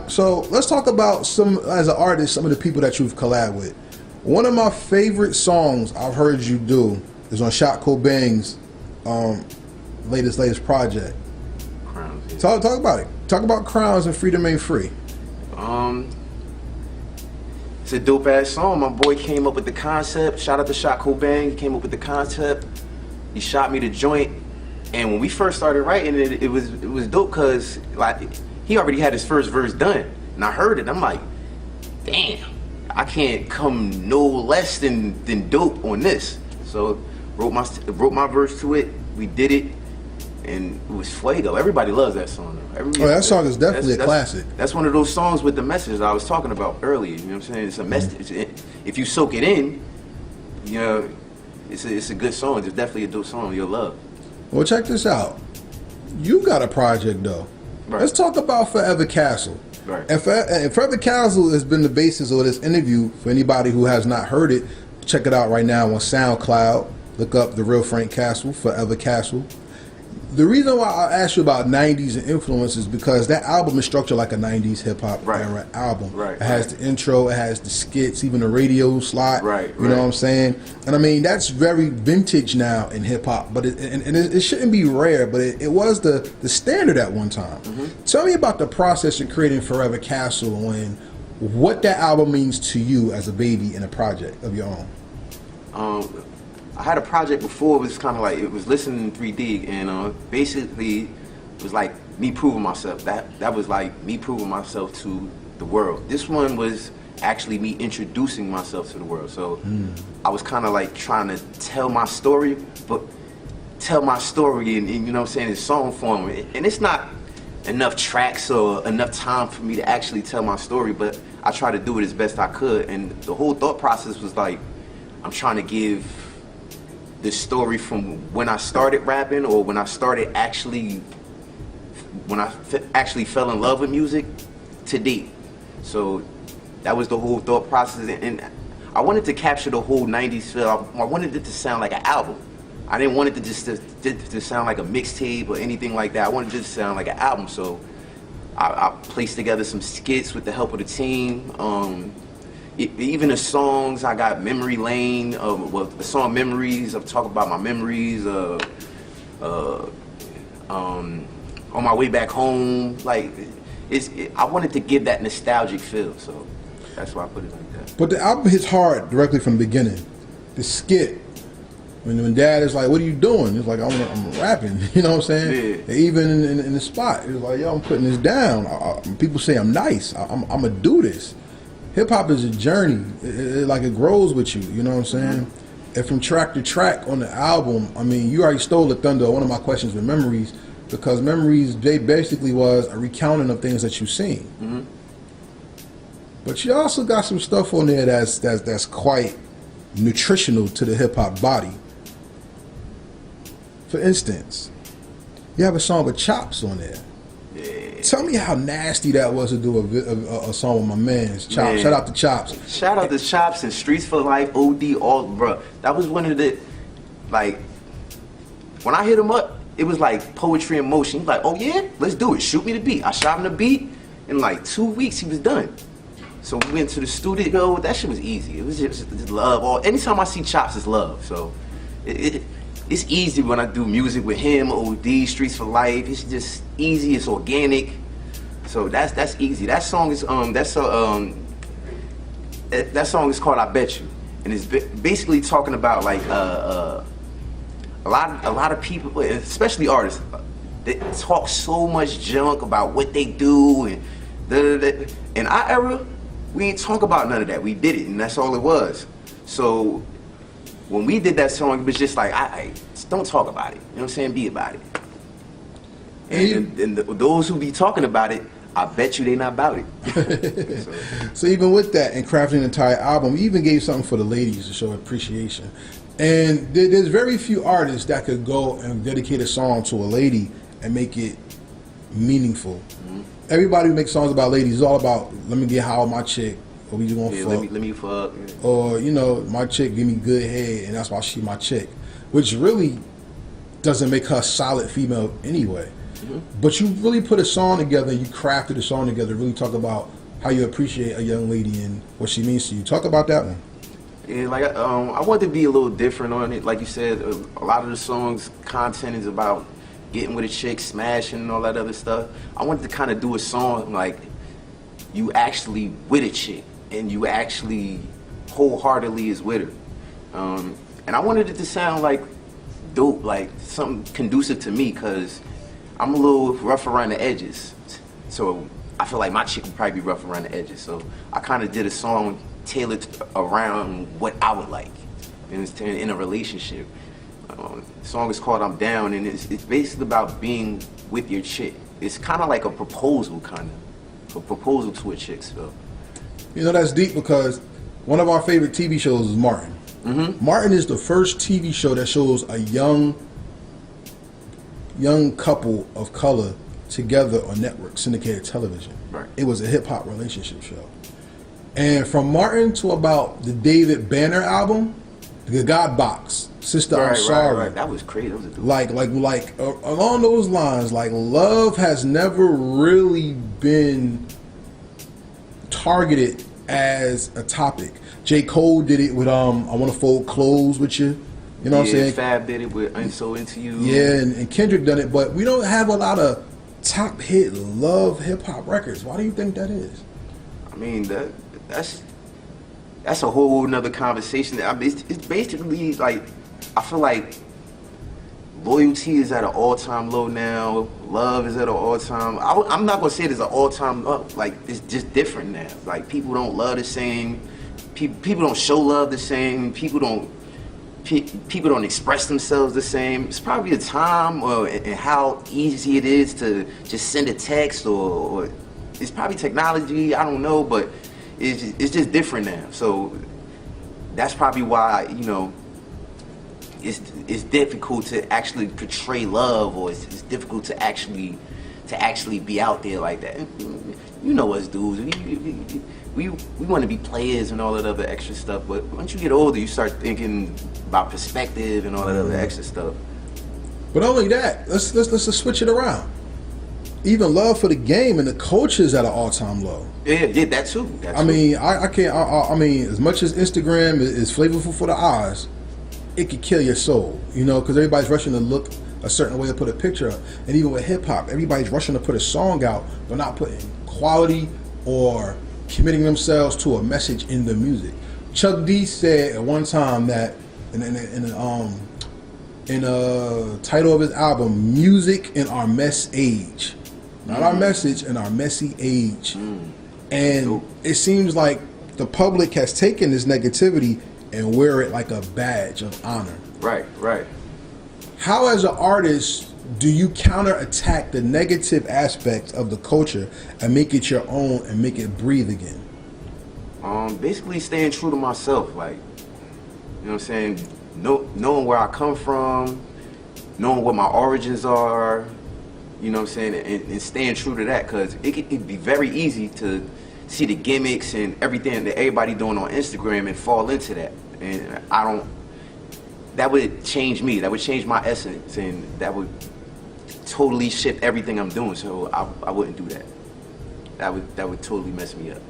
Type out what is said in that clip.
So let's talk about as an artist, some of the people that you've collabed with. One of my favorite songs I've heard you do is on Shot Cobain's latest project. Crowns. Yeah. Talk about it. Talk about Crowns and Freedom Ain't Free. It's a dope ass song. My boy came up with the concept. Shout out to Shot Cobain. He came up with the concept. He shot me the joint, and when we first started writing it, it was dope because like he already had his first verse done, and I heard it. I'm like, damn, I can't come no less than dope on this. So wrote my verse to it. We did it, and it was Fuego. Everybody loves that song though. That song is definitely a classic. That's one of those songs with the message I was talking about earlier. You know what I'm saying? It's a message. If you soak it in, you know, it's a good song. It's definitely a dope song you'll love. Well, check this out. You got a project though. Right. Let's talk about Forever Castle. Right. And Forever Castle has been the basis of this interview. For anybody who has not heard it, check it out right now on SoundCloud. Look up The Real Frank Castle, Forever Castle. The reason why I asked you about 90s and influence is because that album is structured like a 90s hip-hop era album. Right. It has the intro, it has the skits, even the radio slot. Right. You know what I'm saying? And I mean, that's very vintage now in hip-hop, but it shouldn't be rare, but it was the standard at one time. Mm-hmm. Tell me about the process of creating Forever Castle and what that album means to you as a baby in a project of your own. I had a project before. It was kind of like, it was listening 3D, and basically it was like me proving myself. That was like me proving myself to the world. This one was actually me introducing myself to the world. So I was kind of like trying to tell my story, but tell my story in you know what I'm saying, in song form. And it's not enough tracks or enough time for me to actually tell my story, but I tried to do it as best I could. And the whole thought process was like, I'm trying to give this story from when I started rapping, or when I actually fell in love with music to date. So that was the whole thought process, and I wanted to capture the whole 90s feel. I wanted it to sound like an album. I didn't want it to just to sound like a mixtape or anything like that. I wanted it to sound like an album. So I placed together some skits with the help of the team. Even the songs, I got Memory Lane, the song Memories, I'm talking about my memories, on my way back home. Like, I wanted to give that nostalgic feel, so that's why I put it like that. But the album hits hard directly from the beginning. The skit, when Dad is like, what are you doing? He's like, I'm rapping, you know what I'm saying? Yeah. Even in the spot, he was like, yo, I'm putting this down. People say I'm nice, I'm gonna do this. Hip-hop is a journey, it grows with you, you know what I'm saying? Mm-hmm. And from track to track on the album, I mean, you already stole the thunder. One of my questions with Memories, because Memories, they basically was a recounting of things that you've seen. Mm-hmm. But you also got some stuff on there that's quite nutritional to the hip-hop body. For instance, you have a song with Chops on there. Tell me how nasty that was to do a song with my man's Chops. Man. Shout out to Chops. Shout out to Chops and Streets for Life, OD, all, bro. That was one of the, like, when I hit him up, it was like poetry in motion. He's like, oh yeah, let's do it. Shoot me the beat. I shot him the beat. In like 2 weeks, he was done. So we went to the studio. That shit was easy. It was just love. Anytime I see Chops, it's love. So it's easy when I do music with him, OD, Streets for Life. It's just easy, it's organic. So that's easy. That song is that song is called I Bet You. And it's basically talking about like a lot of people, especially artists, they talk so much junk about what they do and da. In our era, we ain't talk about none of that. We did it, and that's all it was. So when we did that song, it was just like, I just don't talk about it. You know what I'm saying? Be about it. And those who be talking about it, I bet you they not about it. So even with that, and crafting an entire album, you even gave something for the ladies to show appreciation. And there's very few artists that could go and dedicate a song to a lady and make it meaningful. Mm-hmm. Everybody who makes songs about ladies is all about, let me get high with my chick, or we just gonna fuck. Let me fuck. Or, you know, my chick give me good head, and that's why she my chick. Which really doesn't make her a solid female anyway. But you really put a song together, you crafted a song together, really talk about how you appreciate a young lady and what she means to you. Talk about that one. Yeah, like I wanted to be a little different on it. Like you said, a lot of the songs' content is about getting with a chick, smashing, and all that other stuff. I wanted to kind of do a song like you actually with a chick and you actually wholeheartedly is with her. And I wanted it to sound like dope, like something conducive to me, because I'm a little rough around the edges. So I feel like my chick would probably be rough around the edges. So I kind of did a song tailored around what I would like in a relationship. The song is called I'm Down, and it's basically about being with your chick. It's kind of like a proposal, a proposal to a chick. So, you know, that's deep, because one of our favorite TV shows is Martin. Martin is the first TV show that shows a young couple of color together on network syndicated television. Right. It was a hip hop relationship show. And from Martin to about the David Banner album, the God Box, Sister I'm Sorry. Right. That was crazy. That was a dope. Like along those lines, like love has never really been targeted as a topic. J. Cole did it with I Wanna Fold Clothes With You. You know what I'm saying? Fab did it with I'm So Into You. Yeah, and Kendrick done it, but we don't have a lot of top hit love hip hop records. Why do you think that is? I mean, that's a whole nother conversation. I mean, it's basically like, I feel like loyalty is at an all-time low now. Love is at an all-time. I'm not gonna say it's an all-time up. Like, it's just different now. Like, people don't love the same. People don't show love the same. People don't express themselves the same. It's probably a time and how easy it is to just send a text, or it's probably technology. I don't know, but it's just different now. So that's probably why, you know, it's difficult to actually portray love, or it's difficult to actually be out there like that. You know us dudes, we want to be players and all that other extra stuff, but once you get older, you start thinking about perspective and all that other extra stuff. But only that, let's just switch it around. Even love for the game and the culture is at an all-time low. Yeah, that too. I mean, I can't. I mean, as much as Instagram is flavorful for the eyes, it could kill your soul. You know, because everybody's rushing to look a certain way to put a picture up, and even with hip hop, everybody's rushing to put a song out, but not putting quality or committing themselves to a message in the music. Chuck D said at one time that in the title of his album, "Music in Our Mess Age." Not our message, in our messy age. And it seems like the public has taken this negativity and wear it like a badge of honor. Right. How, as an artist, do you counterattack the negative aspects of the culture and make it your own and make it breathe again? Basically staying true to myself, like, you know what I'm saying? Knowing where I come from, knowing what my origins are, you know what I'm saying, and staying true to that, because it'd be very easy to see the gimmicks and everything that everybody doing on Instagram and fall into that. And that would change me, that would change my essence, and that would totally shift everything I'm doing, so I wouldn't do that. That would totally mess me up.